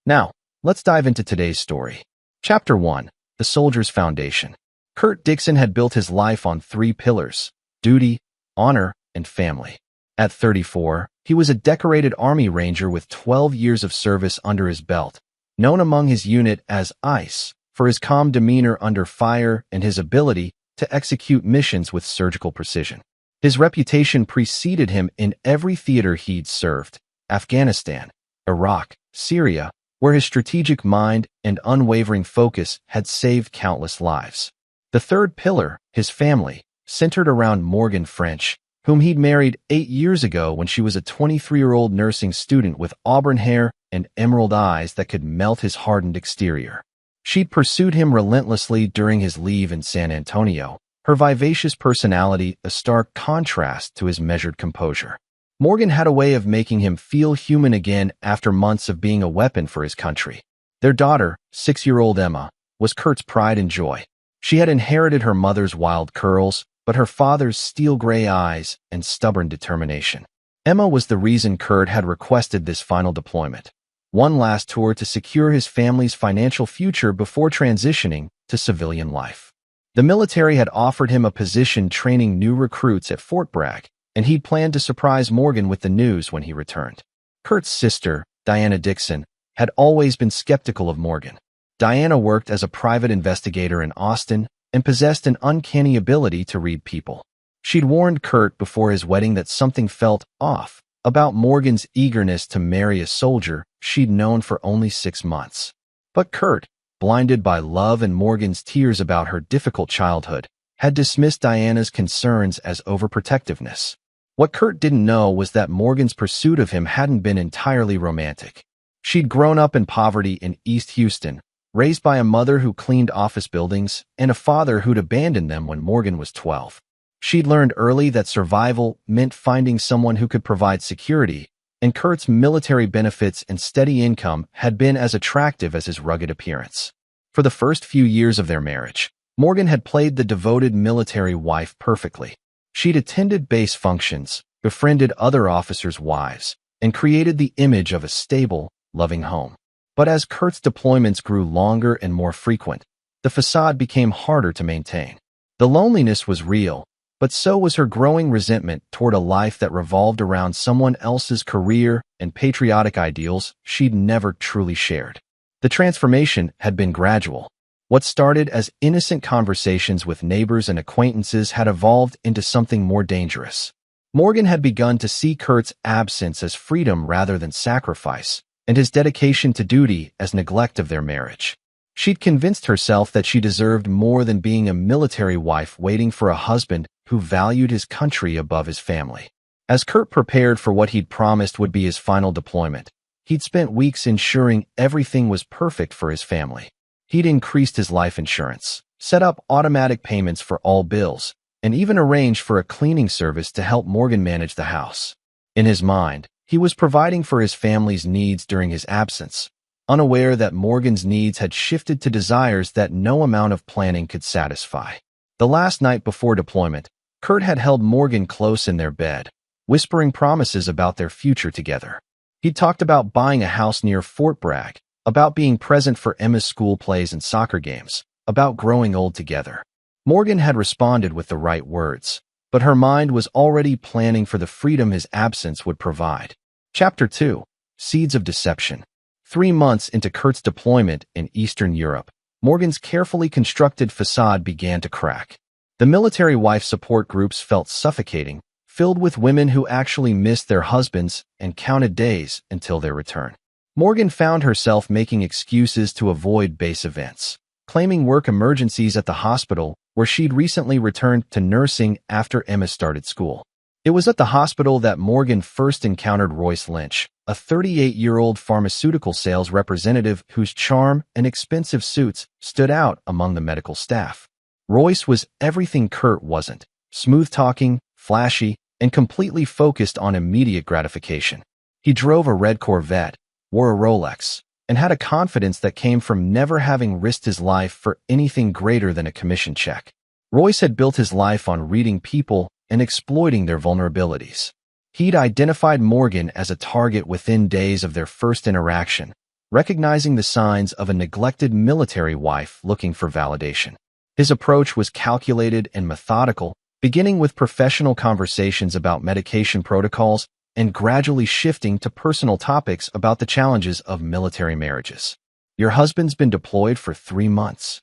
Now, let's dive into today's story. Chapter 1. The Soldier's Foundation. Kurt Dixon had built his life on three pillars: duty, honor, and family. At 34, he was a decorated Army Ranger with 12 years of service under his belt, known among his unit as ICE for his calm demeanor under fire and his ability to execute missions with surgical precision. His reputation preceded him in every theater he'd served: Afghanistan, Iraq, Syria, where his strategic mind and unwavering focus had saved countless lives. The third pillar, his family, centered around Morgan French, whom he'd married 8 years ago when she was a 23-year-old nursing student with auburn hair and emerald eyes that could melt his hardened exterior. She'd pursued him relentlessly during his leave in San Antonio, her vivacious personality a stark contrast to his measured composure. Morgan had a way of making him feel human again after months of being a weapon for his country. Their daughter, 6-year-old Emma, was Kurt's pride and joy. She had inherited her mother's wild curls, but her father's steel-gray eyes and stubborn determination. Emma was the reason Kurt had requested this final deployment, one last tour to secure his family's financial future before transitioning to civilian life. The military had offered him a position training new recruits at Fort Bragg, and he'd planned to surprise Morgan with the news when he returned. Kurt's sister, Diana Dixon, had always been skeptical of Morgan. Diana worked as a private investigator in Austin and possessed an uncanny ability to read people. She'd warned Kurt before his wedding that something felt off about Morgan's eagerness to marry a soldier she'd known for only 6 months. But Kurt, blinded by love and Morgan's tears about her difficult childhood, had dismissed Diana's concerns as overprotectiveness. What Kurt didn't know was that Morgan's pursuit of him hadn't been entirely romantic. She'd grown up in poverty in East Houston, raised by a mother who cleaned office buildings and a father who'd abandoned them when Morgan was 12. She'd learned early that survival meant finding someone who could provide security, and Kurt's military benefits and steady income had been as attractive as his rugged appearance. For the first few years of their marriage, Morgan had played the devoted military wife perfectly. She'd attended base functions, befriended other officers' wives, and created the image of a stable, loving home. But as Kurt's deployments grew longer and more frequent, the facade became harder to maintain. The loneliness was real, but so was her growing resentment toward a life that revolved around someone else's career and patriotic ideals she'd never truly shared. The transformation had been gradual. What started as innocent conversations with neighbors and acquaintances had evolved into something more dangerous. Morgan had begun to see Kurt's absence as freedom rather than sacrifice, and his dedication to duty as neglect of their marriage. She'd convinced herself that she deserved more than being a military wife waiting for a husband who valued his country above his family. As Kurt prepared for what he'd promised would be his final deployment, he'd spent weeks ensuring everything was perfect for his family. He'd increased his life insurance, set up automatic payments for all bills, and even arranged for a cleaning service to help Morgan manage the house. In his mind, he was providing for his family's needs during his absence, unaware that Morgan's needs had shifted to desires that no amount of planning could satisfy. The last night before deployment, Kurt had held Morgan close in their bed, whispering promises about their future together. He'd talked about buying a house near Fort Bragg, about being present for Emma's school plays and soccer games, about growing old together. Morgan had responded with the right words, but her mind was already planning for the freedom his absence would provide. Chapter 2. Seeds of Deception. 3 months into Kurt's deployment in Eastern Europe, Morgan's carefully constructed facade began to crack. The military wife support groups felt suffocating, filled with women who actually missed their husbands and counted days until their return. Morgan found herself making excuses to avoid base events, claiming work emergencies at the hospital where she'd recently returned to nursing after Emma started school. It was at the hospital that Morgan first encountered Royce Lynch, a 38-year-old pharmaceutical sales representative whose charm and expensive suits stood out among the medical staff. Royce was everything Kurt wasn't: smooth-talking, flashy, and completely focused on immediate gratification. He drove a red Corvette, wore a Rolex, and had a confidence that came from never having risked his life for anything greater than a commission check. Royce had built his life on reading people and exploiting their vulnerabilities. He'd identified Morgan as a target within days of their first interaction, recognizing the signs of a neglected military wife looking for validation. His approach was calculated and methodical, beginning with professional conversations about medication protocols and gradually shifting to personal topics about the challenges of military marriages. "Your husband's been deployed for 3 months?"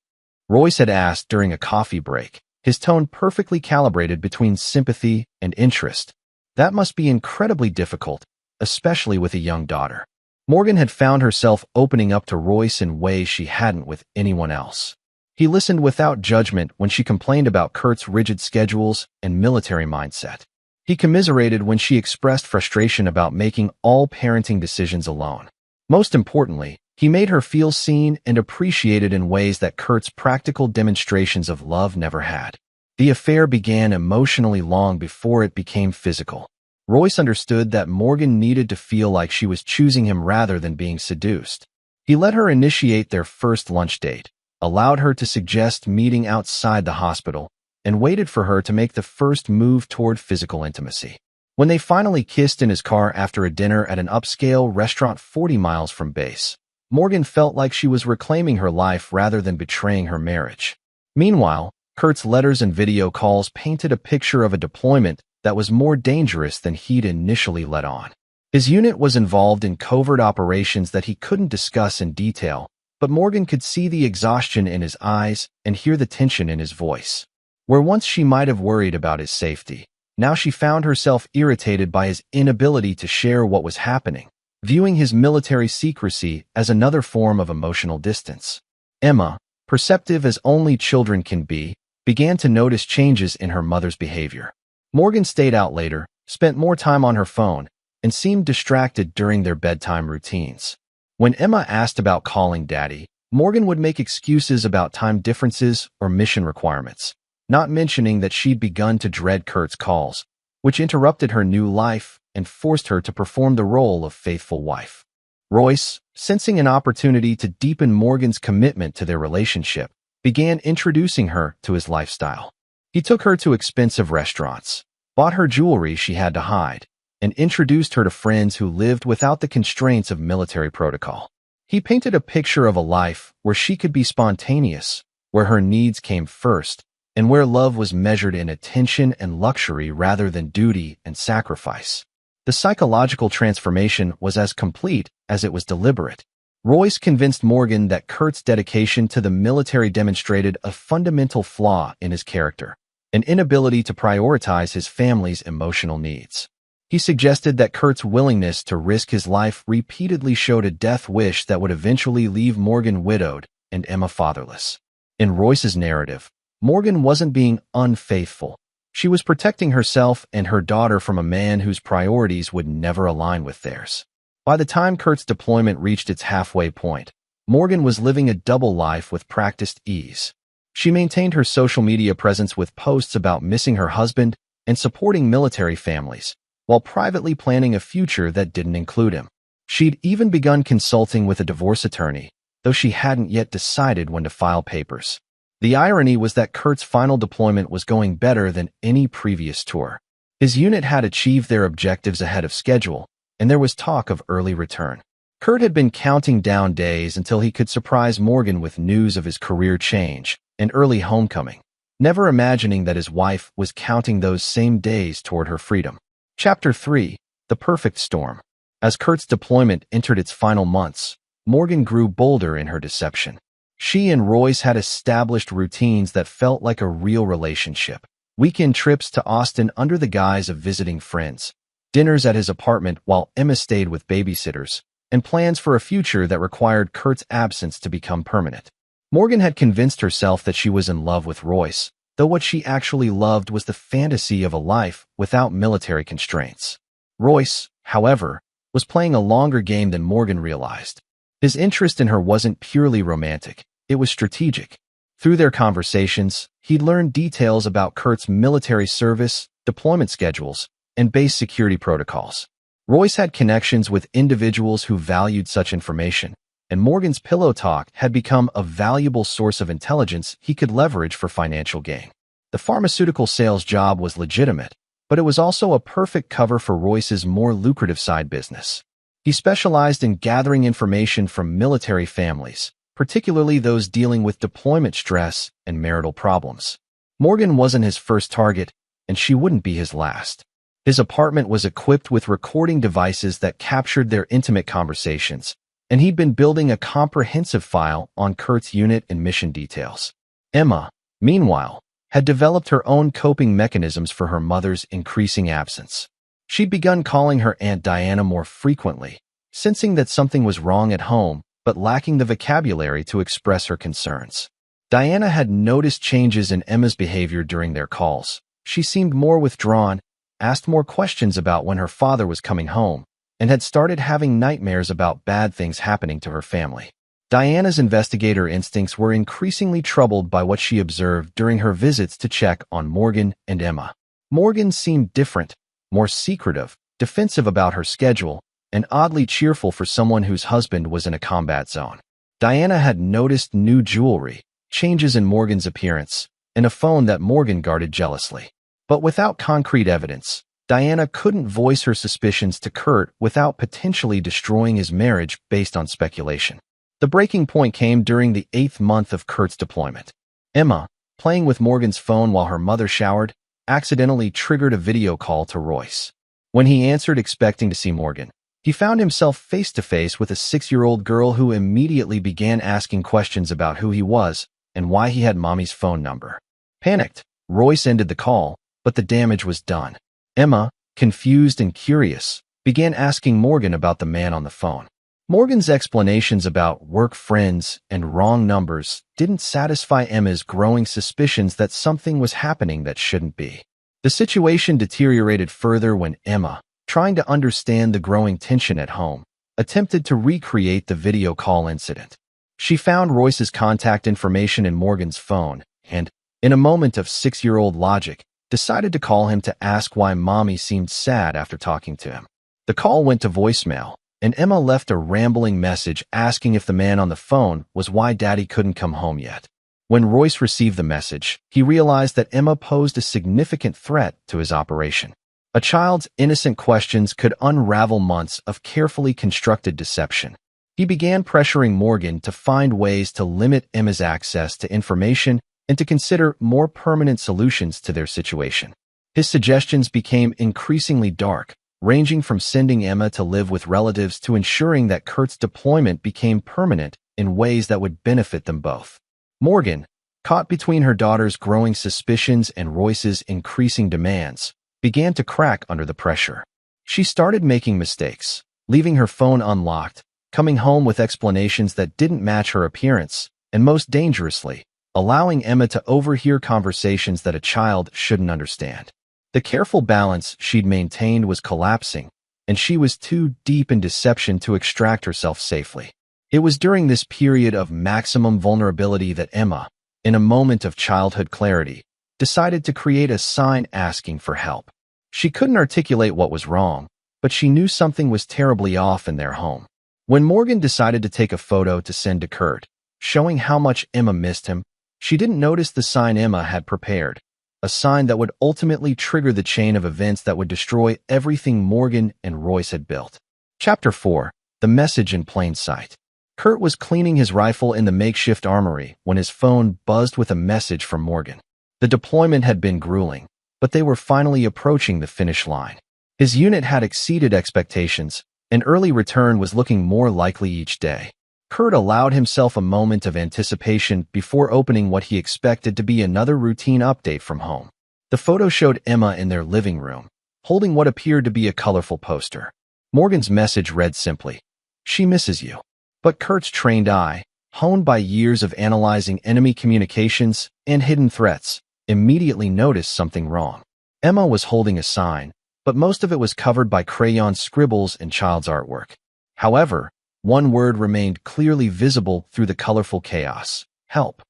Royce had asked during a coffee break, his tone perfectly calibrated between sympathy and interest. That must be incredibly difficult, especially with a young daughter. Morgan had found herself opening up to Royce in ways she hadn't with anyone else. He listened without judgment when she complained about Kurt's rigid schedules and military mindset. He commiserated when she expressed frustration about making all parenting decisions alone. Most importantly, he made her feel seen and appreciated in ways that Kurt's practical demonstrations of love never had. The affair began emotionally long before it became physical. Royce understood that Morgan needed to feel like she was choosing him rather than being seduced. He let her initiate their first lunch date, allowed her to suggest meeting outside the hospital, and waited for her to make the first move toward physical intimacy. When they finally kissed in his car after a dinner at an upscale restaurant 40 miles from base, Morgan felt like she was reclaiming her life rather than betraying her marriage. Meanwhile, Kurt's letters and video calls painted a picture of a deployment that was more dangerous than he'd initially let on. His unit was involved in covert operations that he couldn't discuss in detail, but Morgan could see the exhaustion in his eyes and hear the tension in his voice. Where once she might have worried about his safety, now she found herself irritated by his inability to share what was happening, viewing his military secrecy as another form of emotional distance. Emma, perceptive as only children can be, began to notice changes in her mother's behavior. Morgan stayed out later, spent more time on her phone, and seemed distracted during their bedtime routines. When Emma asked about calling Daddy, Morgan would make excuses about time differences or mission requirements, not mentioning that she'd begun to dread Kurt's calls, which interrupted her new life and forced her to perform the role of faithful wife. Royce, sensing an opportunity to deepen Morgan's commitment to their relationship, began introducing her to his lifestyle. He took her to expensive restaurants, bought her jewelry she had to hide, and introduced her to friends who lived without the constraints of military protocol. He painted a picture of a life where she could be spontaneous, where her needs came first, and where love was measured in attention and luxury rather than duty and sacrifice. The psychological transformation was as complete as it was deliberate. Royce convinced Morgan that Kurt's dedication to the military demonstrated a fundamental flaw in his character, an inability to prioritize his family's emotional needs. He suggested that Kurt's willingness to risk his life repeatedly showed a death wish that would eventually leave Morgan widowed and Emma fatherless. In Royce's narrative, Morgan wasn't being unfaithful. She was protecting herself and her daughter from a man whose priorities would never align with theirs. By the time Kurt's deployment reached its halfway point, Morgan was living a double life with practiced ease. She maintained her social media presence with posts about missing her husband and supporting military families, while privately planning a future that didn't include him. She'd even begun consulting with a divorce attorney, though she hadn't yet decided when to file papers. The irony was that Kurt's final deployment was going better than any previous tour. His unit had achieved their objectives ahead of schedule, and there was talk of early return. Kurt had been counting down days until he could surprise Morgan with news of his career change and early homecoming, never imagining that his wife was counting those same days toward her freedom. Chapter 3: The Perfect Storm. As Kurt's deployment entered its final months, Morgan grew bolder in her deception. She and Royce had established routines that felt like a real relationship. Weekend trips to Austin under the guise of visiting friends, dinners at his apartment while Emma stayed with babysitters, and plans for a future that required Kurt's absence to become permanent. Morgan had convinced herself that she was in love with Royce, though what she actually loved was the fantasy of a life without military constraints. Royce, however, was playing a longer game than Morgan realized. His interest in her wasn't purely romantic, it was strategic. Through their conversations, he'd learned details about Kurt's military service, deployment schedules, and base security protocols. Royce had connections with individuals who valued such information, and Morgan's pillow talk had become a valuable source of intelligence he could leverage for financial gain. The pharmaceutical sales job was legitimate, but it was also a perfect cover for Royce's more lucrative side business. He specialized in gathering information from military families, particularly those dealing with deployment stress and marital problems. Morgan wasn't his first target, and she wouldn't be his last. His apartment was equipped with recording devices that captured their intimate conversations, and he'd been building a comprehensive file on Kurt's unit and mission details. Emma, meanwhile, had developed her own coping mechanisms for her mother's increasing absence. She'd begun calling her Aunt Diana more frequently, sensing that something was wrong at home, but lacking the vocabulary to express her concerns. Diana had noticed changes in Emma's behavior during their calls. She seemed more withdrawn, asked more questions about when her father was coming home, and had started having nightmares about bad things happening to her family. Diana's investigator instincts were increasingly troubled by what she observed during her visits to check on Morgan and Emma. Morgan seemed different, more secretive, defensive about her schedule, and oddly cheerful for someone whose husband was in a combat zone. Diana had noticed new jewelry, changes in Morgan's appearance, and a phone that Morgan guarded jealously. But without concrete evidence, Diana couldn't voice her suspicions to Kurt without potentially destroying his marriage based on speculation. The breaking point came during the 8th month of Kurt's deployment. Emma, playing with Morgan's phone while her mother showered, accidentally triggered a video call to Royce. When he answered expecting to see Morgan, he found himself face-to-face with a 6-year-old girl who immediately began asking questions about who he was and why he had Mommy's phone number. Panicked, Royce ended the call, but the damage was done. Emma, confused and curious, began asking Morgan about the man on the phone. Morgan's explanations about work friends and wrong numbers didn't satisfy Emma's growing suspicions that something was happening that shouldn't be. The situation deteriorated further when Emma, trying to understand the growing tension at home, attempted to recreate the video call incident. She found Royce's contact information in Morgan's phone and, in a moment of 6-year-old logic, decided to call him to ask why Mommy seemed sad after talking to him. The call went to voicemail, and Emma left a rambling message asking if the man on the phone was why Daddy couldn't come home yet. When Royce received the message, he realized that Emma posed a significant threat to his operation. A child's innocent questions could unravel months of carefully constructed deception. He began pressuring Morgan to find ways to limit Emma's access to information and to consider more permanent solutions to their situation. His suggestions became increasingly dark, ranging from sending Emma to live with relatives to ensuring that Kurt's deployment became permanent in ways that would benefit them both. Morgan, caught between her daughter's growing suspicions and Royce's increasing demands, began to crack under the pressure. She started making mistakes, leaving her phone unlocked, coming home with explanations that didn't match her appearance, and most dangerously, allowing Emma to overhear conversations that a child shouldn't understand. The careful balance she'd maintained was collapsing, and she was too deep in deception to extract herself safely. It was during this period of maximum vulnerability that Emma, in a moment of childhood clarity, decided to create a sign asking for help. She couldn't articulate what was wrong, but she knew something was terribly off in their home. When Morgan decided to take a photo to send to Kurt, showing how much Emma missed him, she didn't notice the sign Emma had prepared, a sign that would ultimately trigger the chain of events that would destroy everything Morgan and Royce had built. Chapter 4. The Message in Plain Sight. Kurt was cleaning his rifle in the makeshift armory when his phone buzzed with a message from Morgan. The deployment had been grueling, but they were finally approaching the finish line. His unit had exceeded expectations, and early return was looking more likely each day. Kurt allowed himself a moment of anticipation before opening what he expected to be another routine update from home. The photo showed Emma in their living room, holding what appeared to be a colorful poster. Morgan's message read simply, "She misses you." But Kurt's trained eye, honed by years of analyzing enemy communications and hidden threats, immediately noticed something wrong. Emma was holding a sign, but most of it was covered by crayon scribbles and child's artwork. However, one word remained clearly visible through the colorful chaos: help.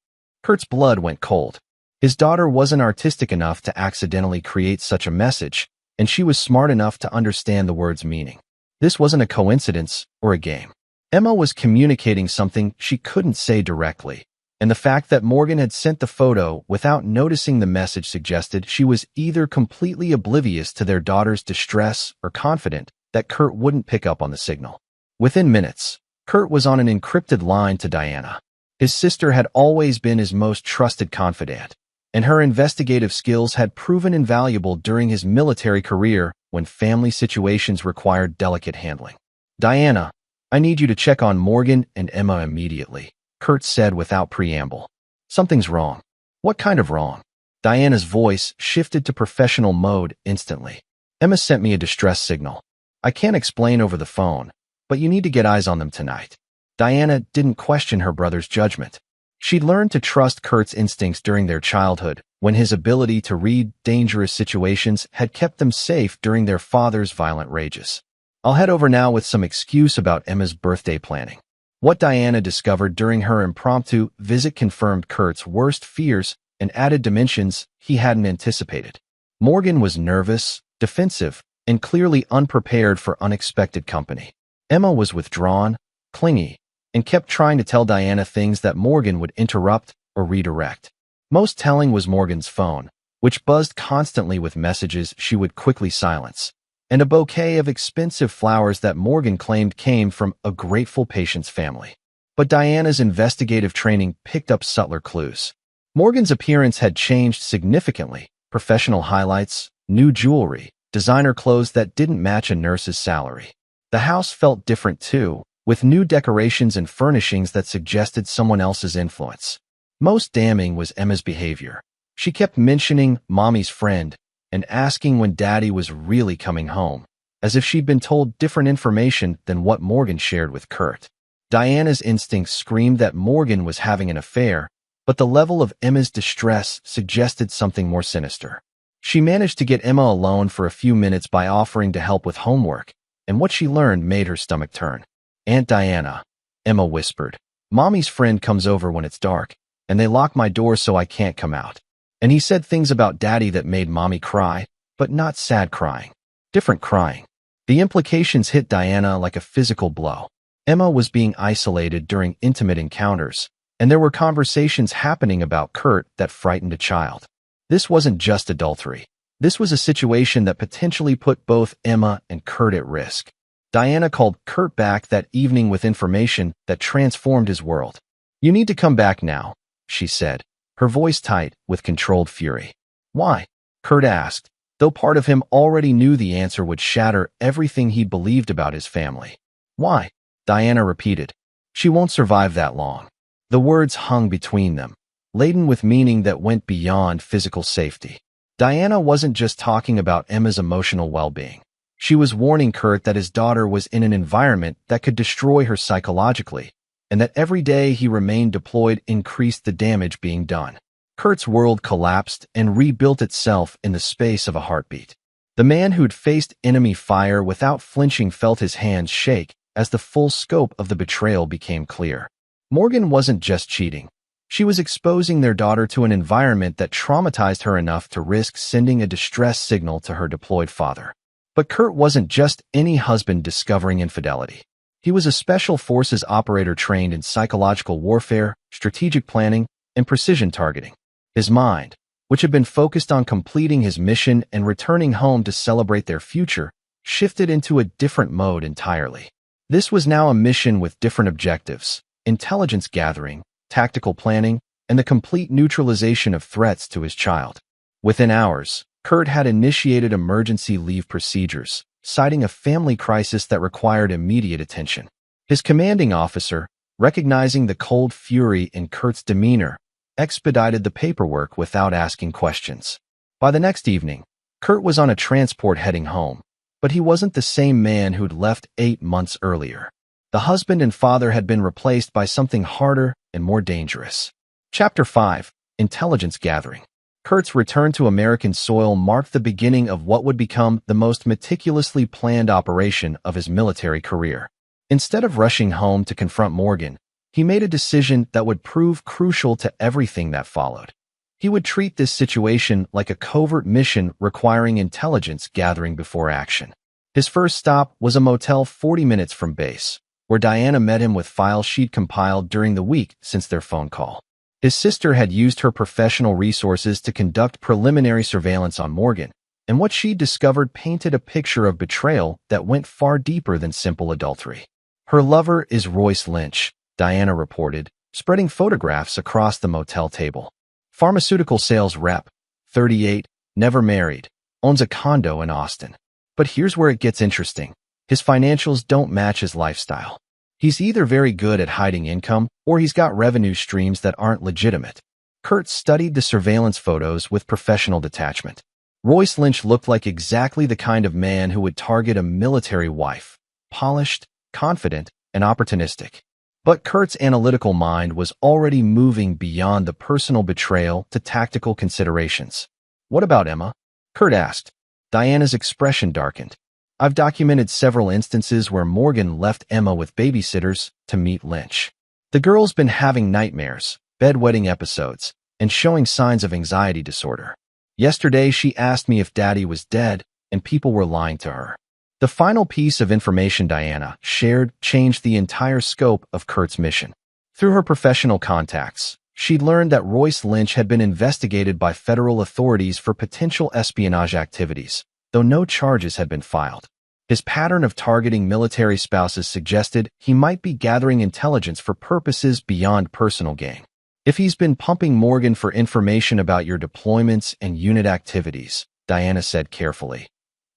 Kurt's blood went cold. His daughter wasn't artistic enough to accidentally create such a message, and she was smart enough to understand the word's meaning. This wasn't a coincidence or a game. Emma was communicating something she couldn't say directly, and the fact that Morgan had sent the photo without noticing the message suggested she was either completely oblivious to their daughter's distress or confident that Kurt wouldn't pick up on the signal. Within minutes, Kurt was on an encrypted line to Diana. His sister had always been his most trusted confidant, and her investigative skills had proven invaluable during his military career when family situations required delicate handling. "Diana, I need you to check on Morgan and Emma immediately," Kurt said without preamble. "Something's wrong." "What kind of wrong?" Diana's voice shifted to professional mode instantly. "Emma sent me a distress signal. I can't explain over the phone, but you need to get eyes on them tonight." Diana didn't question her brother's judgment. She'd learned to trust Kurt's instincts during their childhood, when his ability to read dangerous situations had kept them safe during their father's violent rages. "I'll head over now with some excuse about Emma's birthday planning." What Diana discovered during her impromptu visit confirmed Kurt's worst fears and added dimensions he hadn't anticipated. Morgan was nervous, defensive, and clearly unprepared for unexpected company. Emma was withdrawn, clingy, and kept trying to tell Diana things that Morgan would interrupt or redirect. Most telling was Morgan's phone, which buzzed constantly with messages she would quickly silence, and a bouquet of expensive flowers that Morgan claimed came from a grateful patient's family. But Diana's investigative training picked up subtler clues. Morgan's appearance had changed significantly: professional highlights, new jewelry, designer clothes that didn't match a nurse's salary. The house felt different too, with new decorations and furnishings that suggested someone else's influence. Most damning was Emma's behavior. She kept mentioning Mommy's friend and asking when Daddy was really coming home, as if she'd been told different information than what Morgan shared with Kurt. Diana's instincts screamed that Morgan was having an affair, but the level of Emma's distress suggested something more sinister. She managed to get Emma alone for a few minutes by offering to help with homework, and what she learned made her stomach turn. "Aunt Diana," Emma whispered, "Mommy's friend comes over when it's dark, and they lock my door so I can't come out. And he said things about Daddy that made Mommy cry, but not sad crying. Different crying." The implications hit Diana like a physical blow. Emma was being isolated during intimate encounters, and there were conversations happening about Kurt that frightened a child. This wasn't just adultery. This was a situation that potentially put both Emma and Kurt at risk. Diana called Kurt back that evening with information that transformed his world. "You need to come back now," she said, her voice tight with controlled fury. "Why?" Kurt asked, though part of him already knew the answer would shatter everything he believed about his family. "Why?" Diana repeated. "She won't survive that long." The words hung between them, laden with meaning that went beyond physical safety. Diana wasn't just talking about Emma's emotional well-being. She was warning Kurt that his daughter was in an environment that could destroy her psychologically, and that every day he remained deployed increased the damage being done. Kurt's world collapsed and rebuilt itself in the space of a heartbeat. The man who'd faced enemy fire without flinching felt his hands shake as the full scope of the betrayal became clear. Morgan wasn't just cheating. She was exposing their daughter to an environment that traumatized her enough to risk sending a distress signal to her deployed father. But Kurt wasn't just any husband discovering infidelity. He was a special forces operator trained in psychological warfare, strategic planning, and precision targeting. His mind, which had been focused on completing his mission and returning home to celebrate their future, shifted into a different mode entirely. This was now a mission with different objectives: intelligence gathering, tactical planning, and the complete neutralization of threats to his child. Within hours, Kurt had initiated emergency leave procedures, citing a family crisis that required immediate attention. His commanding officer, recognizing the cold fury in Kurt's demeanor, expedited the paperwork without asking questions. By the next evening, Kurt was on a transport heading home, but he wasn't the same man who'd left 8 months earlier. The husband and father had been replaced by something harder and more dangerous. Chapter 5: Intelligence Gathering. Kurt's return to American soil marked the beginning of what would become the most meticulously planned operation of his military career. Instead of rushing home to confront Morgan, he made a decision that would prove crucial to everything that followed. He would treat this situation like a covert mission requiring intelligence gathering before action. His first stop was a motel 40 minutes from base, where Diana met him with file sheet compiled during the week since their phone call. His sister had used her professional resources to conduct preliminary surveillance on Morgan, and what she discovered painted a picture of betrayal that went far deeper than simple adultery. Her lover is Royce Lynch, Diana reported, spreading photographs across the motel table. Pharmaceutical sales rep, 38, never married, owns a condo in Austin. But here's where it gets interesting. His financials don't match his lifestyle. He's either very good at hiding income or he's got revenue streams that aren't legitimate. Kurt studied the surveillance photos with professional detachment. Royce Lynch looked like exactly the kind of man who would target a military wife, polished, confident, and opportunistic. But Kurt's analytical mind was already moving beyond the personal betrayal to tactical considerations. "What about Emma?" Kurt asked. Diana's expression darkened. "I've documented several instances where Morgan left Emma with babysitters to meet Lynch. The girl's been having nightmares, bedwetting episodes, and showing signs of anxiety disorder. Yesterday, she asked me if Daddy was dead, and people were lying to her." The final piece of information Diana shared changed the entire scope of Kurt's mission. Through her professional contacts, she'd learned that Royce Lynch had been investigated by federal authorities for potential espionage activities, though no charges had been filed. His pattern of targeting military spouses suggested he might be gathering intelligence for purposes beyond personal gain. "If he's been pumping Morgan for information about your deployments and unit activities," Diana said carefully,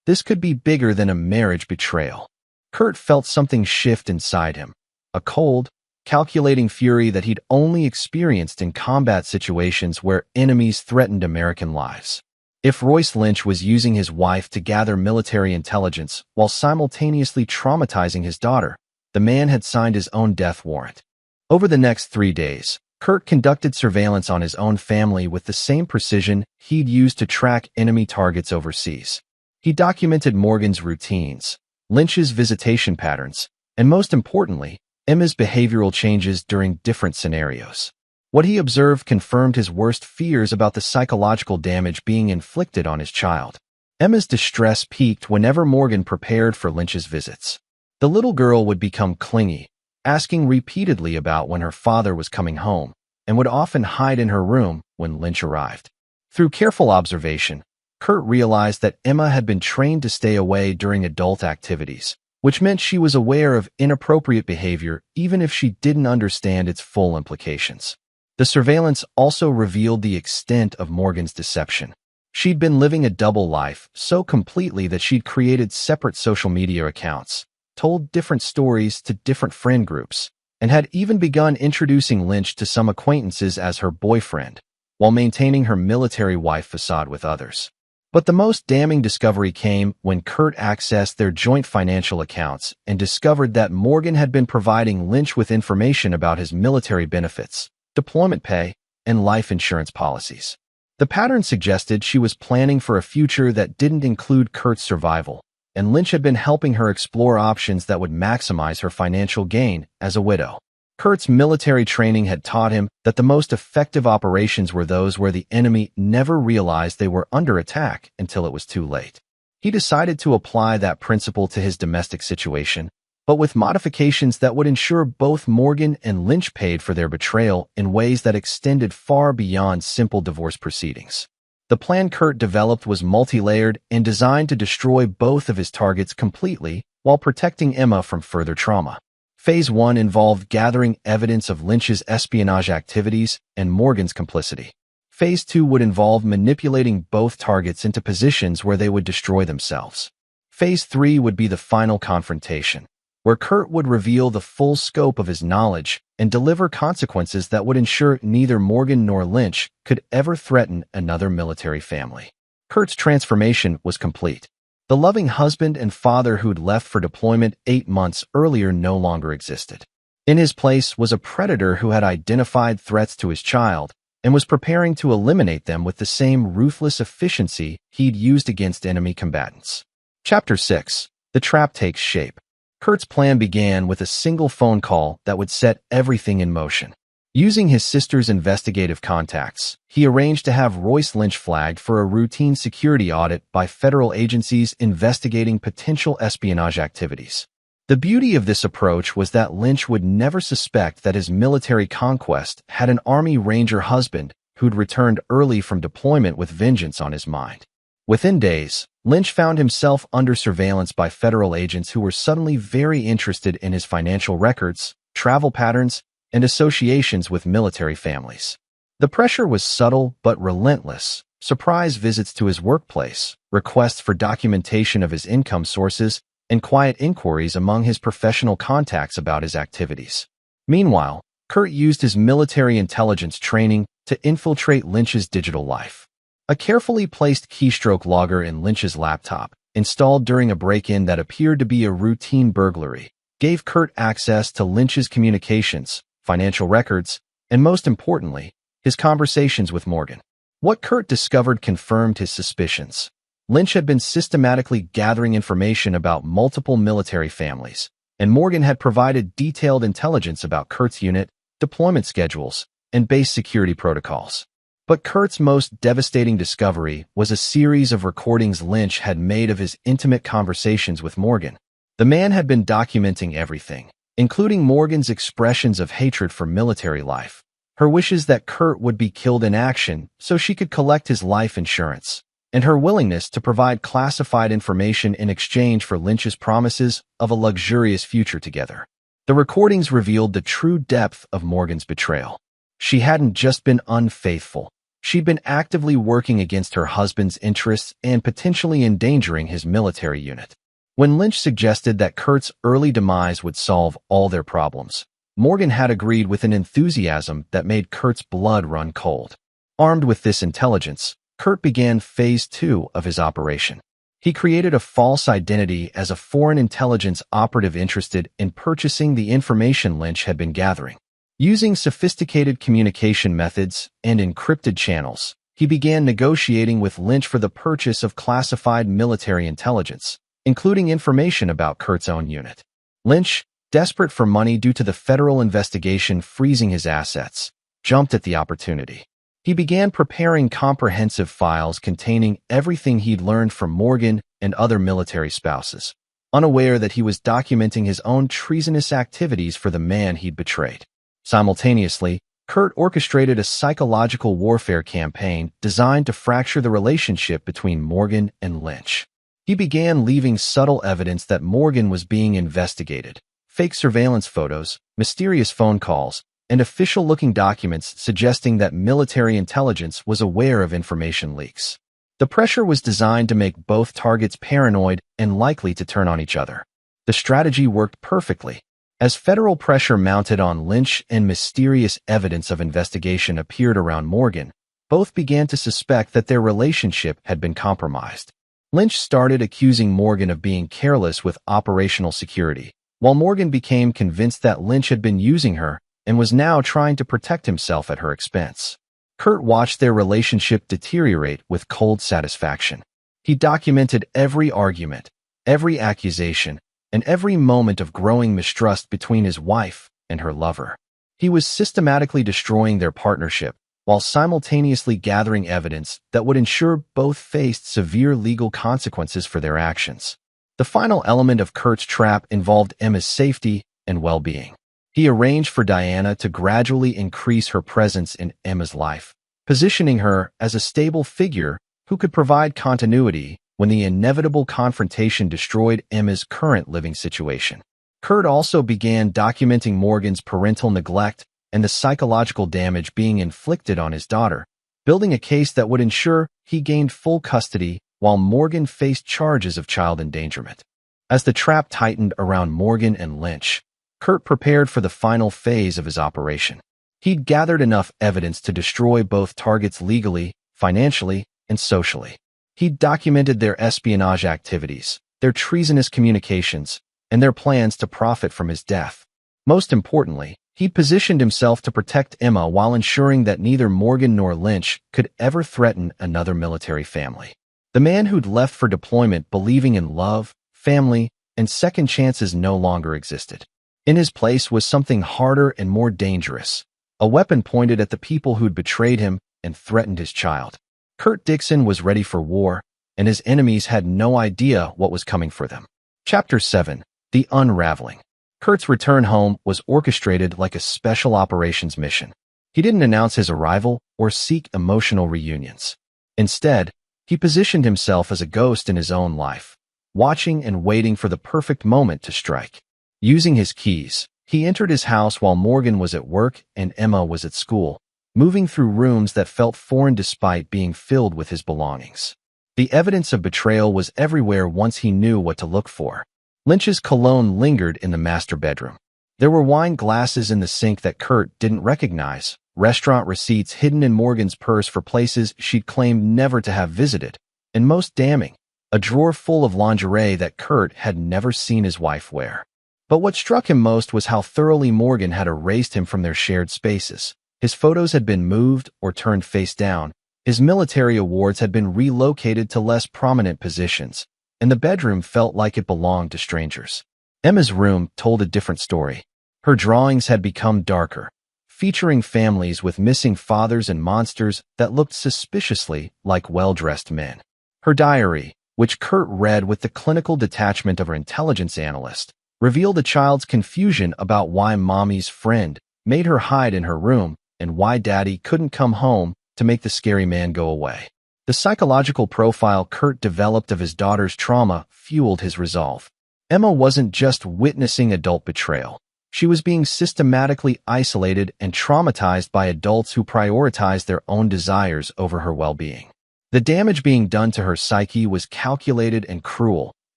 "this could be bigger than a marriage betrayal." Kurt felt something shift inside him, a cold, calculating fury that he'd only experienced in combat situations where enemies threatened American lives. If Royce Lynch was using his wife to gather military intelligence while simultaneously traumatizing his daughter, the man had signed his own death warrant. Over the next 3 days, Kurt conducted surveillance on his own family with the same precision he'd used to track enemy targets overseas. He documented Morgan's routines, Lynch's visitation patterns, and most importantly, Emma's behavioral changes during different scenarios. What he observed confirmed his worst fears about the psychological damage being inflicted on his child. Emma's distress peaked whenever Morgan prepared for Lynch's visits. The little girl would become clingy, asking repeatedly about when her father was coming home, and would often hide in her room when Lynch arrived. Through careful observation, Kurt realized that Emma had been trained to stay away during adult activities, which meant she was aware of inappropriate behavior even if she didn't understand its full implications. The surveillance also revealed the extent of Morgan's deception. She'd been living a double life so completely that she'd created separate social media accounts, told different stories to different friend groups, and had even begun introducing Lynch to some acquaintances as her boyfriend, while maintaining her military wife facade with others. But the most damning discovery came when Kurt accessed their joint financial accounts and discovered that Morgan had been providing Lynch with information about his military benefits, deployment pay, and life insurance policies. The pattern suggested she was planning for a future that didn't include Kurt's survival, and Lynch had been helping her explore options that would maximize her financial gain as a widow. Kurt's military training had taught him that the most effective operations were those where the enemy never realized they were under attack until it was too late. He decided to apply that principle to his domestic situation, but with modifications that would ensure both Morgan and Lynch paid for their betrayal in ways that extended far beyond simple divorce proceedings. The plan Kurt developed was multi-layered and designed to destroy both of his targets completely while protecting Emma from further trauma. Phase 1 involved gathering evidence of Lynch's espionage activities and Morgan's complicity. Phase 2 would involve manipulating both targets into positions where they would destroy themselves. Phase 3 would be the final confrontation, where Kurt would reveal the full scope of his knowledge and deliver consequences that would ensure neither Morgan nor Lynch could ever threaten another military family. Kurt's transformation was complete. The loving husband and father who'd left for deployment 8 months earlier no longer existed. In his place was a predator who had identified threats to his child and was preparing to eliminate them with the same ruthless efficiency he'd used against enemy combatants. Chapter 6. The Trap Takes Shape. Kurt's plan began with a single phone call that would set everything in motion. Using his sister's investigative contacts, he arranged to have Royce Lynch flagged for a routine security audit by federal agencies investigating potential espionage activities. The beauty of this approach was that Lynch would never suspect that his military conquest had an Army Ranger husband who'd returned early from deployment with vengeance on his mind. Within days, Lynch found himself under surveillance by federal agents who were suddenly very interested in his financial records, travel patterns, and associations with military families. The pressure was subtle but relentless. Surprise visits to his workplace, requests for documentation of his income sources, and quiet inquiries among his professional contacts about his activities. Meanwhile, Kurt used his military intelligence training to infiltrate Lynch's digital life. A carefully placed keystroke logger in Lynch's laptop, installed during a break-in that appeared to be a routine burglary, gave Kurt access to Lynch's communications, financial records, and most importantly, his conversations with Morgan. What Kurt discovered confirmed his suspicions. Lynch had been systematically gathering information about multiple military families, and Morgan had provided detailed intelligence about Kurt's unit, deployment schedules, and base security protocols. But Kurt's most devastating discovery was a series of recordings Lynch had made of his intimate conversations with Morgan. The man had been documenting everything, including Morgan's expressions of hatred for military life, her wishes that Kurt would be killed in action so she could collect his life insurance, and her willingness to provide classified information in exchange for Lynch's promises of a luxurious future together. The recordings revealed the true depth of Morgan's betrayal. She hadn't just been unfaithful. She'd been actively working against her husband's interests and potentially endangering his military unit. When Lynch suggested that Kurt's early demise would solve all their problems, Morgan had agreed with an enthusiasm that made Kurt's blood run cold. Armed with this intelligence, Kurt began phase 2 of his operation. He created a false identity as a foreign intelligence operative interested in purchasing the information Lynch had been gathering. Using sophisticated communication methods and encrypted channels, he began negotiating with Lynch for the purchase of classified military intelligence, including information about Kurt's own unit. Lynch, desperate for money due to the federal investigation freezing his assets, jumped at the opportunity. He began preparing comprehensive files containing everything he'd learned from Morgan and other military spouses, unaware that he was documenting his own treasonous activities for the man he'd betrayed. Simultaneously, Kurt orchestrated a psychological warfare campaign designed to fracture the relationship between Morgan and Lynch. He began leaving subtle evidence that Morgan was being investigated. Fake surveillance photos, mysterious phone calls, and official-looking documents suggesting that military intelligence was aware of information leaks. The pressure was designed to make both targets paranoid and likely to turn on each other. The strategy worked perfectly. As federal pressure mounted on Lynch and mysterious evidence of investigation appeared around Morgan, both began to suspect that their relationship had been compromised. Lynch started accusing Morgan of being careless with operational security, while Morgan became convinced that Lynch had been using her and was now trying to protect himself at her expense. Kurt watched their relationship deteriorate with cold satisfaction. He documented every argument, every accusation, and every moment of growing mistrust between his wife and her lover. He was systematically destroying their partnership while simultaneously gathering evidence that would ensure both faced severe legal consequences for their actions. The final element of Kurt's trap involved Emma's safety and well-being. He arranged for Diana to gradually increase her presence in Emma's life, positioning her as a stable figure who could provide continuity when the inevitable confrontation destroyed Emma's current living situation. Kurt also began documenting Morgan's parental neglect and the psychological damage being inflicted on his daughter, building a case that would ensure he gained full custody while Morgan faced charges of child endangerment. As the trap tightened around Morgan and Lynch, Kurt prepared for the final phase of his operation. He'd gathered enough evidence to destroy both targets legally, financially, and socially. He'd documented their espionage activities, their treasonous communications, and their plans to profit from his death. Most importantly, he'd positioned himself to protect Emma while ensuring that neither Morgan nor Lynch could ever threaten another military family. The man who'd left for deployment believing in love, family, and second chances no longer existed. In his place was something harder and more dangerous, a weapon pointed at the people who'd betrayed him and threatened his child. Kurt Dixon was ready for war, and his enemies had no idea what was coming for them. Chapter 7. The Unraveling. Kurt's return home was orchestrated like a special operations mission. He didn't announce his arrival or seek emotional reunions. Instead, He positioned himself as a ghost in his own life, watching and waiting for the perfect moment to strike. Using his keys, he entered his house while Morgan was at work and Emma was at school, moving through rooms that felt foreign despite being filled with his belongings. The evidence of betrayal was everywhere once he knew what to look for. Lynch's cologne lingered in the master bedroom. There were wine glasses in the sink that Kurt didn't recognize, restaurant receipts hidden in Morgan's purse for places she'd claimed never to have visited, and most damning, a drawer full of lingerie that Kurt had never seen his wife wear. But what struck him most was how thoroughly Morgan had erased him from their shared spaces. His photos had been moved or turned face down, his military awards had been relocated to less prominent positions, and the bedroom felt like it belonged to strangers. Emma's room told a different story. Her drawings had become darker, featuring families with missing fathers and monsters that looked suspiciously like well-dressed men. Her diary, which Kurt read with the clinical detachment of an intelligence analyst, revealed a child's confusion about why mommy's friend made her hide in her room and why daddy couldn't come home to make the scary man go away. The psychological profile Kurt developed of his daughter's trauma fueled his resolve. Emma wasn't just witnessing adult betrayal. She was being systematically isolated and traumatized by adults who prioritized their own desires over her well-being. The damage being done to her psyche was calculated and cruel,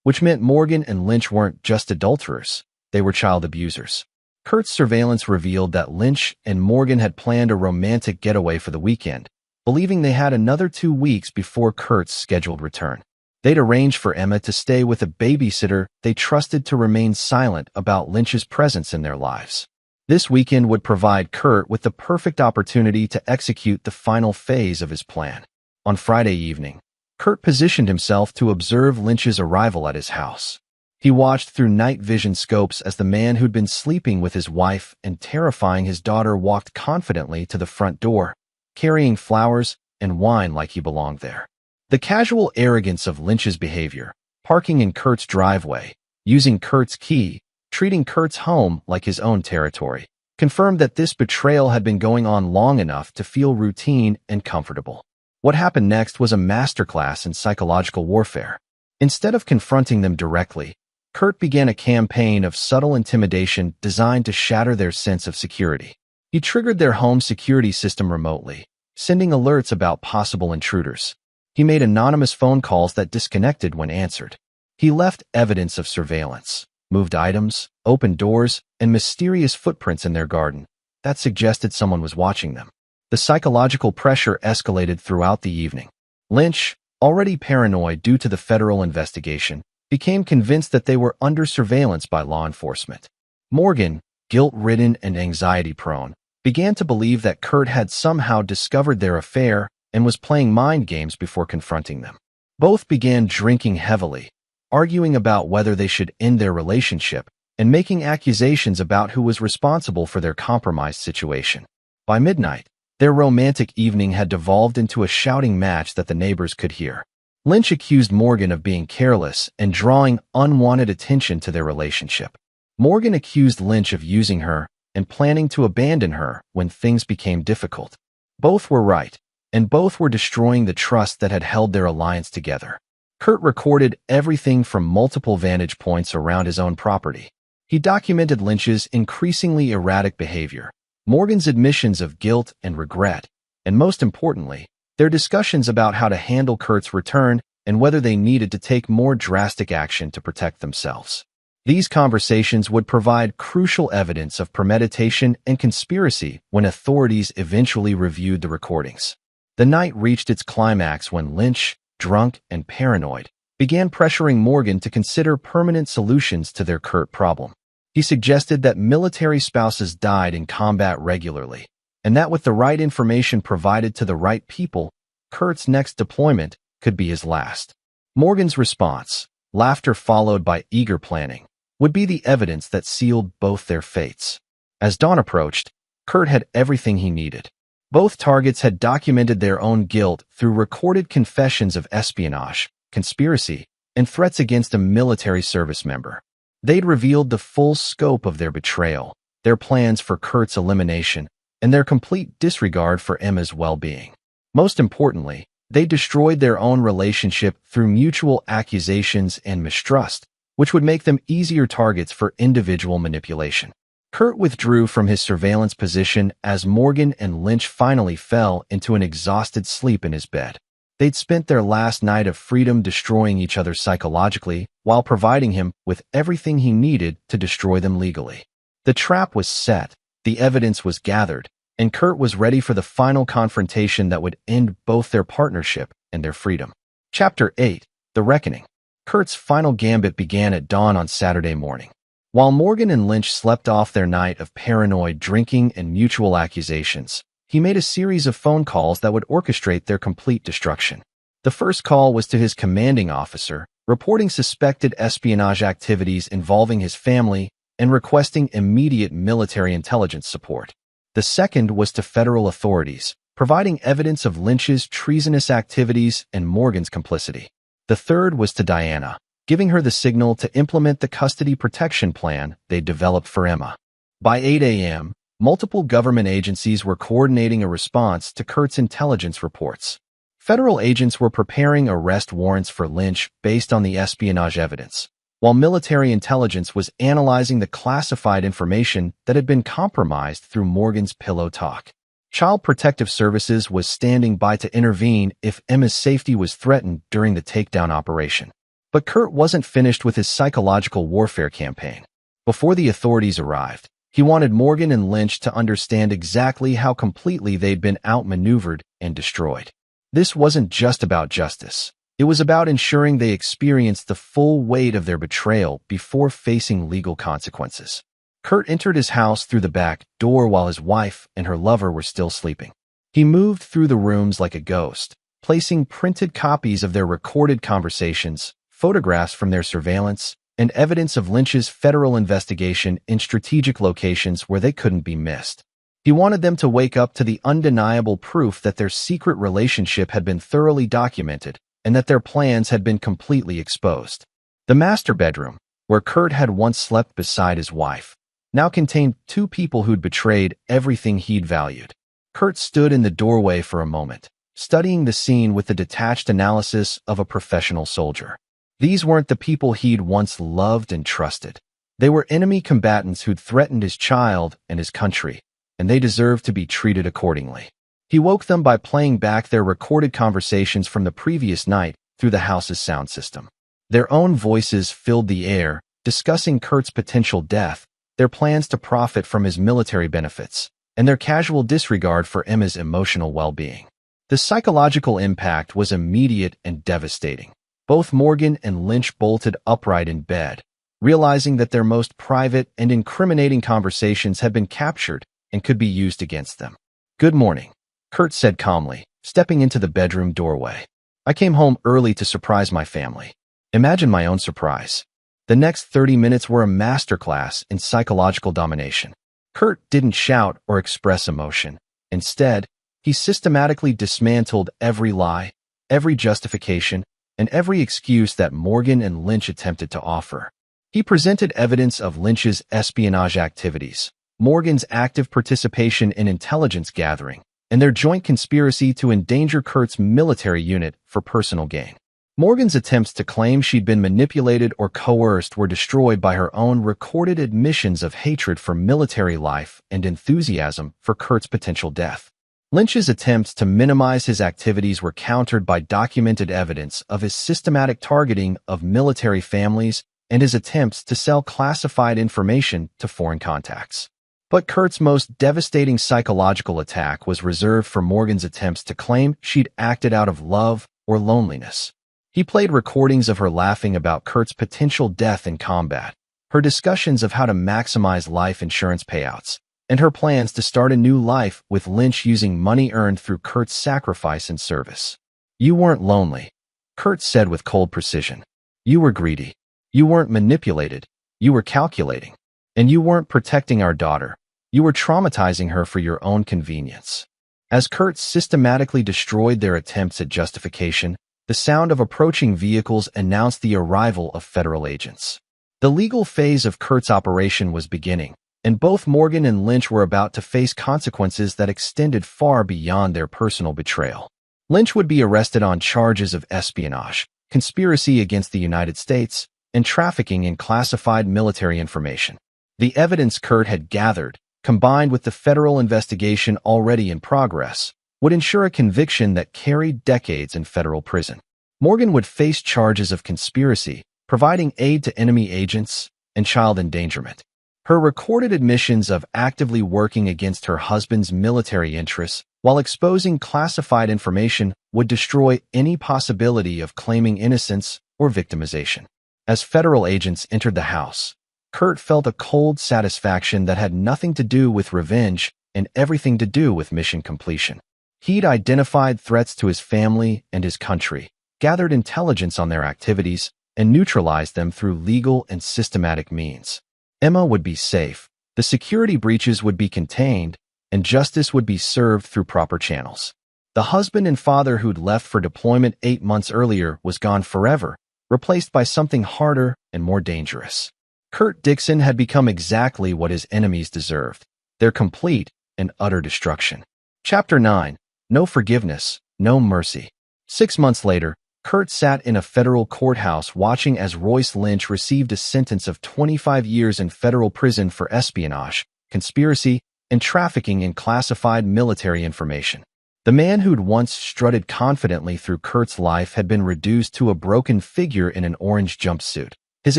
which meant Morgan and Lynch weren't just adulterers, they were child abusers. Kurt's surveillance revealed that Lynch and Morgan had planned a romantic getaway for the weekend, believing they had another 2 weeks before Kurt's scheduled return. They'd arranged for Emma to stay with a babysitter they trusted to remain silent about Lynch's presence in their lives. This weekend would provide Kurt with the perfect opportunity to execute the final phase of his plan. On Friday evening, Kurt positioned himself to observe Lynch's arrival at his house. He watched through night vision scopes as the man who'd been sleeping with his wife and terrifying his daughter walked confidently to the front door, carrying flowers and wine like he belonged there. The casual arrogance of Lynch's behavior, parking in Kurt's driveway, using Kurt's key, treating Kurt's home like his own territory, confirmed that this betrayal had been going on long enough to feel routine and comfortable. What happened next was a masterclass in psychological warfare. Instead of confronting them directly, Kurt began a campaign of subtle intimidation designed to shatter their sense of security. He triggered their home security system remotely, sending alerts about possible intruders. He made anonymous phone calls that disconnected when answered. He left evidence of surveillance, moved items, opened doors, and mysterious footprints in their garden that suggested someone was watching them. The psychological pressure escalated throughout the evening. Lynch, already paranoid due to the federal investigation, became convinced that they were under surveillance by law enforcement. Morgan, guilt-ridden and anxiety-prone, began to believe that Kurt had somehow discovered their affair and was playing mind games before confronting them. Both began drinking heavily, arguing about whether they should end their relationship, and making accusations about who was responsible for their compromised situation. By midnight, their romantic evening had devolved into a shouting match that the neighbors could hear. Lynch accused Morgan of being careless and drawing unwanted attention to their relationship. Morgan accused Lynch of using her and planning to abandon her when things became difficult. Both were right, and both were destroying the trust that had held their alliance together. Kurt recorded everything from multiple vantage points around his own property. He documented Lynch's increasingly erratic behavior, Morgan's admissions of guilt and regret, and most importantly, their discussions about how to handle Kurt's return and whether they needed to take more drastic action to protect themselves. These conversations would provide crucial evidence of premeditation and conspiracy when authorities eventually reviewed the recordings. The night reached its climax when Lynch, drunk and paranoid, began pressuring Morgan to consider permanent solutions to their Kurt problem. He suggested that military spouses died in combat regularly, and that with the right information provided to the right people, Kurt's next deployment could be his last. Morgan's response, laughter followed by eager planning, would be the evidence that sealed both their fates. As dawn approached, Kurt had everything he needed. Both targets had documented their own guilt through recorded confessions of espionage, conspiracy, and threats against a military service member. They'd revealed the full scope of their betrayal, their plans for Kurt's elimination, and their complete disregard for Emma's well-being. Most importantly, They destroyed their own relationship through mutual accusations and mistrust, which would make them easier targets for individual manipulation. Kurt withdrew from his surveillance position as Morgan and Lynch finally fell into an exhausted sleep in his bed. They'd spent their last night of freedom destroying each other psychologically while providing him with everything he needed to destroy them legally. The trap was set, the evidence was gathered, and Kurt was ready for the final confrontation that would end both their partnership and their freedom. Chapter 8: The Reckoning. Kurt's final gambit began at dawn on Saturday morning. While Morgan and Lynch slept off their night of paranoid drinking and mutual accusations, he made a series of phone calls that would orchestrate their complete destruction. The first call was to his commanding officer, reporting suspected espionage activities involving his family and requesting immediate military intelligence support. The second was to federal authorities, providing evidence of Lynch's treasonous activities and Morgan's complicity. The third was to Diana, giving her the signal to implement the custody protection plan they developed for Emma. By 8 a.m., multiple government agencies were coordinating a response to Kurt's intelligence reports. Federal agents were preparing arrest warrants for Lynch based on the espionage evidence, while military intelligence was analyzing the classified information that had been compromised through Morgan's pillow talk. Child Protective Services was standing by to intervene if Emma's safety was threatened during the takedown operation. But Kurt wasn't finished with his psychological warfare campaign. Before the authorities arrived, he wanted Morgan and Lynch to understand exactly how completely they'd been outmaneuvered and destroyed. This wasn't just about justice. It was about ensuring they experienced the full weight of their betrayal before facing legal consequences. Kurt entered his house through the back door while his wife and her lover were still sleeping. He moved through the rooms like a ghost, placing printed copies of their recorded conversations, photographs from their surveillance, and evidence of Lynch's federal investigation in strategic locations where they couldn't be missed. He wanted them to wake up to the undeniable proof that their secret relationship had been thoroughly documented and that their plans had been completely exposed. The master bedroom, where Kurt had once slept beside his wife, now contained two people who'd betrayed everything he'd valued. Kurt stood in the doorway for a moment, studying the scene with the detached analysis of a professional soldier. These weren't the people he'd once loved and trusted. They were enemy combatants who'd threatened his child and his country, and they deserved to be treated accordingly. He woke them by playing back their recorded conversations from the previous night through the house's sound system. Their own voices filled the air, discussing Kurt's potential death, their plans to profit from his military benefits, and their casual disregard for Emma's emotional well-being. The psychological impact was immediate and devastating. Both Morgan and Lynch bolted upright in bed, realizing that their most private and incriminating conversations had been captured and could be used against them. "Good morning," Kurt said calmly, stepping into the bedroom doorway. "I came home early to surprise my family." Imagine my own surprise. The next 30 minutes were a masterclass in psychological domination. Kurt didn't shout or express emotion. Instead, he systematically dismantled every lie, every justification, and every excuse that Morgan and Lynch attempted to offer. He presented evidence of Lynch's espionage activities, Morgan's active participation in intelligence gathering, and their joint conspiracy to endanger Kurt's military unit for personal gain. Morgan's attempts to claim she'd been manipulated or coerced were destroyed by her own recorded admissions of hatred for military life and enthusiasm for Kurt's potential death. Lynch's attempts to minimize his activities were countered by documented evidence of his systematic targeting of military families and his attempts to sell classified information to foreign contacts. But Kurt's most devastating psychological attack was reserved for Morgan's attempts to claim she'd acted out of love or loneliness. He played recordings of her laughing about Kurt's potential death in combat, her discussions of how to maximize life insurance payouts, and her plans to start a new life with Lynch using money earned through Kurt's sacrifice and service. "You weren't lonely," Kurt said with cold precision. "You were greedy. You weren't manipulated. You were calculating. And you weren't protecting our daughter. You were traumatizing her for your own convenience." As Kurt systematically destroyed their attempts at justification, the sound of approaching vehicles announced the arrival of federal agents. The legal phase of Kurt's operation was beginning, and both Morgan and Lynch were about to face consequences that extended far beyond their personal betrayal. Lynch would be arrested on charges of espionage, conspiracy against the United States, and trafficking in classified military information. The evidence Kurt had gathered, combined with the federal investigation already in progress, would ensure a conviction that carried decades in federal prison. Morgan would face charges of conspiracy, providing aid to enemy agents, and child endangerment. Her recorded admissions of actively working against her husband's military interests while exposing classified information would destroy any possibility of claiming innocence or victimization. As federal agents entered the house, Kurt felt a cold satisfaction that had nothing to do with revenge and everything to do with mission completion. He'd identified threats to his family and his country, gathered intelligence on their activities, and neutralized them through legal and systematic means. Emma would be safe, the security breaches would be contained, and justice would be served through proper channels. The husband and father who'd left for deployment 8 months earlier was gone forever, replaced by something harder and more dangerous. Kurt Dixon had become exactly what his enemies deserved, their complete and utter destruction. Chapter 9. No Forgiveness, No Mercy. 6 months later, Kurt sat in a federal courthouse watching as Royce Lynch received a sentence of 25 years in federal prison for espionage, conspiracy, and trafficking in classified military information. The man who'd once strutted confidently through Kurt's life had been reduced to a broken figure in an orange jumpsuit, his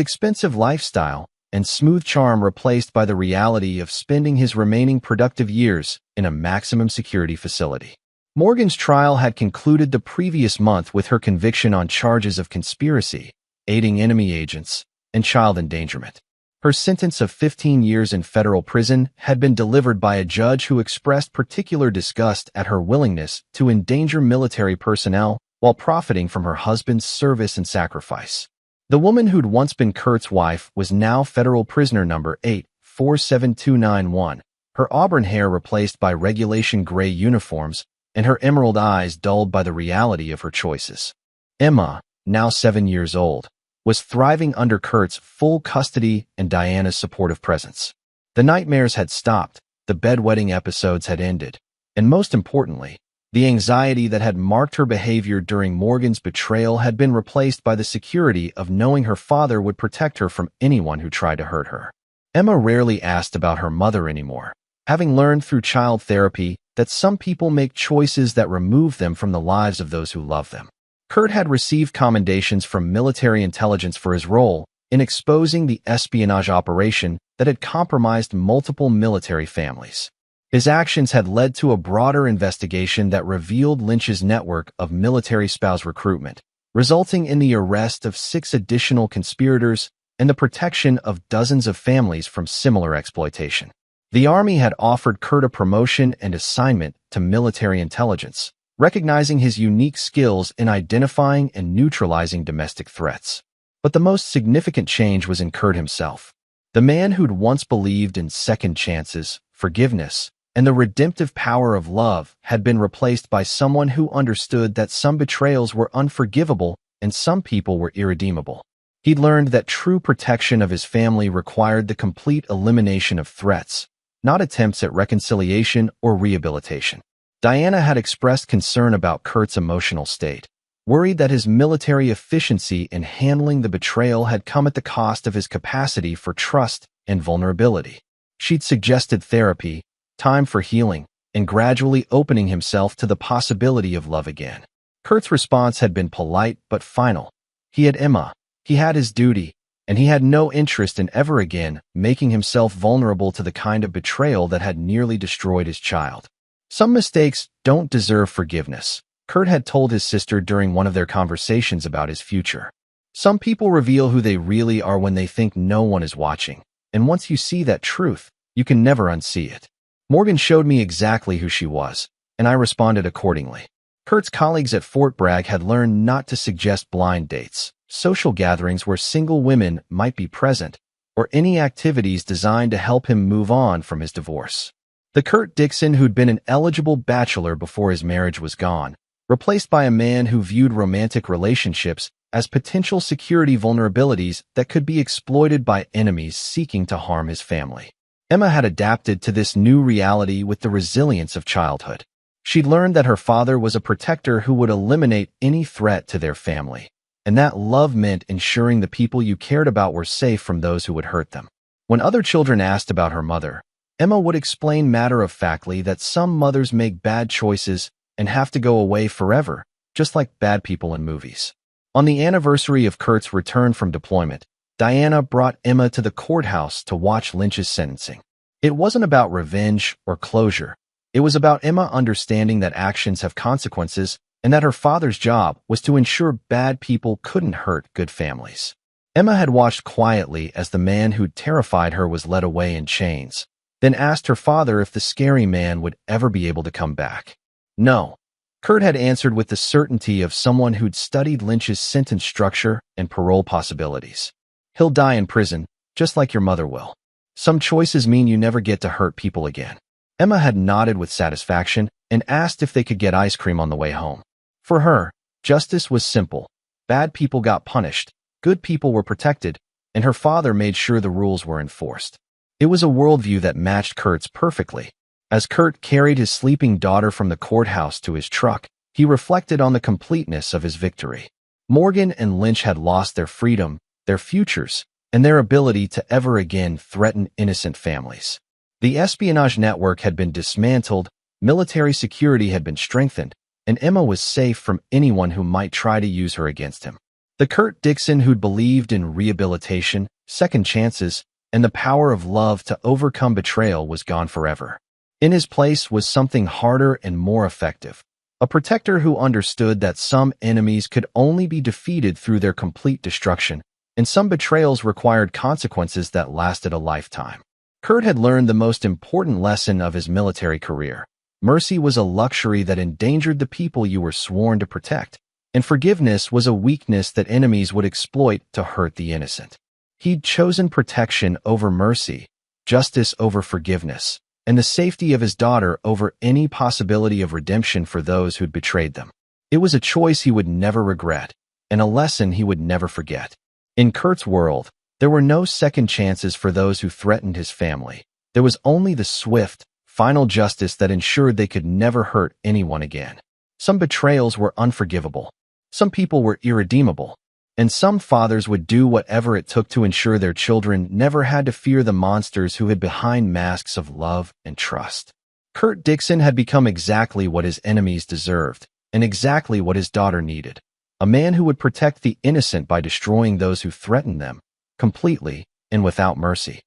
expensive lifestyle and smooth charm replaced by the reality of spending his remaining productive years in a maximum security facility. Morgan's trial had concluded the previous month with her conviction on charges of conspiracy, aiding enemy agents, and child endangerment. Her sentence of 15 years in federal prison had been delivered by a judge who expressed particular disgust at her willingness to endanger military personnel while profiting from her husband's service and sacrifice. The woman who'd once been Kurt's wife was now federal prisoner number 8479291, her auburn hair replaced by regulation gray uniforms, and her emerald eyes dulled by the reality of her choices. Emma, now 7 years old, was thriving under Kurt's full custody and Diana's supportive presence. The nightmares had stopped, the bedwetting episodes had ended, and most importantly, the anxiety that had marked her behavior during Morgan's betrayal had been replaced by the security of knowing her father would protect her from anyone who tried to hurt her. Emma rarely asked about her mother anymore, having learned through child therapy that some people make choices that remove them from the lives of those who love them. Kurt had received commendations from military intelligence for his role in exposing the espionage operation that had compromised multiple military families. His actions had led to a broader investigation that revealed Lynch's network of military spouse recruitment, resulting in the arrest of 6 additional conspirators and the protection of dozens of families from similar exploitation. The Army had offered Kurt a promotion and assignment to military intelligence, recognizing his unique skills in identifying and neutralizing domestic threats. But the most significant change was in Kurt himself. The man who'd once believed in second chances, forgiveness, and the redemptive power of love had been replaced by someone who understood that some betrayals were unforgivable and some people were irredeemable. He'd learned that true protection of his family required the complete elimination of threats, not attempts at reconciliation or rehabilitation. Diana had expressed concern about Kurt's emotional state, worried that his military efficiency in handling the betrayal had come at the cost of his capacity for trust and vulnerability. She'd suggested therapy, time for healing, and gradually opening himself to the possibility of love again. Kurt's response had been polite but final. He had Emma, he had his duty, and he had no interest in ever again making himself vulnerable to the kind of betrayal that had nearly destroyed his child. Some mistakes don't deserve forgiveness, Kurt had told his sister during one of their conversations about his future. Some people reveal who they really are when they think no one is watching, and once you see that truth, you can never unsee it. Morgan showed me exactly who she was, and I responded accordingly. Kurt's colleagues at Fort Bragg had learned not to suggest blind dates, social gatherings where single women might be present, or any activities designed to help him move on from his divorce. The Kurt Dixon who'd been an eligible bachelor before his marriage was gone, replaced by a man who viewed romantic relationships as potential security vulnerabilities that could be exploited by enemies seeking to harm his family. Emma had adapted to this new reality with the resilience of childhood. She'd learned that her father was a protector who would eliminate any threat to their family, and that love meant ensuring the people you cared about were safe from those who would hurt them. When other children asked about her mother, Emma would explain matter-of-factly that some mothers make bad choices and have to go away forever, just like bad people in movies. On the anniversary of Kurt's return from deployment, Diana brought Emma to the courthouse to watch Lynch's sentencing. It wasn't about revenge or closure. It was about Emma understanding that actions have consequences and that her father's job was to ensure bad people couldn't hurt good families. Emma had watched quietly as the man who'd terrified her was led away in chains, then asked her father if the scary man would ever be able to come back. No. Kurt had answered with the certainty of someone who'd studied Lynch's sentence structure and parole possibilities. He'll die in prison, just like your mother will. Some choices mean you never get to hurt people again. Emma had nodded with satisfaction and asked if they could get ice cream on the way home. For her, justice was simple. Bad people got punished, good people were protected, and her father made sure the rules were enforced. It was a worldview that matched Kurt's perfectly. As Kurt carried his sleeping daughter from the courthouse to his truck, he reflected on the completeness of his victory. Morgan and Lynch had lost their freedom, their futures, and their ability to ever again threaten innocent families. The espionage network had been dismantled, military security had been strengthened, and Emma was safe from anyone who might try to use her against him. The Kurt Dixon who'd believed in rehabilitation, second chances, and the power of love to overcome betrayal was gone forever. In his place was something harder and more effective, a protector who understood that some enemies could only be defeated through their complete destruction, and some betrayals required consequences that lasted a lifetime. Kurt had learned the most important lesson of his military career. Mercy was a luxury that endangered the people you were sworn to protect, and forgiveness was a weakness that enemies would exploit to hurt the innocent. He'd chosen protection over mercy, justice over forgiveness, and the safety of his daughter over any possibility of redemption for those who'd betrayed them. It was a choice he would never regret, and a lesson he would never forget. In Kurt's world, there were no second chances for those who threatened his family. There was only the swift, final justice that ensured they could never hurt anyone again. Some betrayals were unforgivable. Some people were irredeemable. And some fathers would do whatever it took to ensure their children never had to fear the monsters who hid behind masks of love and trust. Kurt Dixon had become exactly what his enemies deserved, and exactly what his daughter needed. A man who would protect the innocent by destroying those who threatened them, completely and without mercy.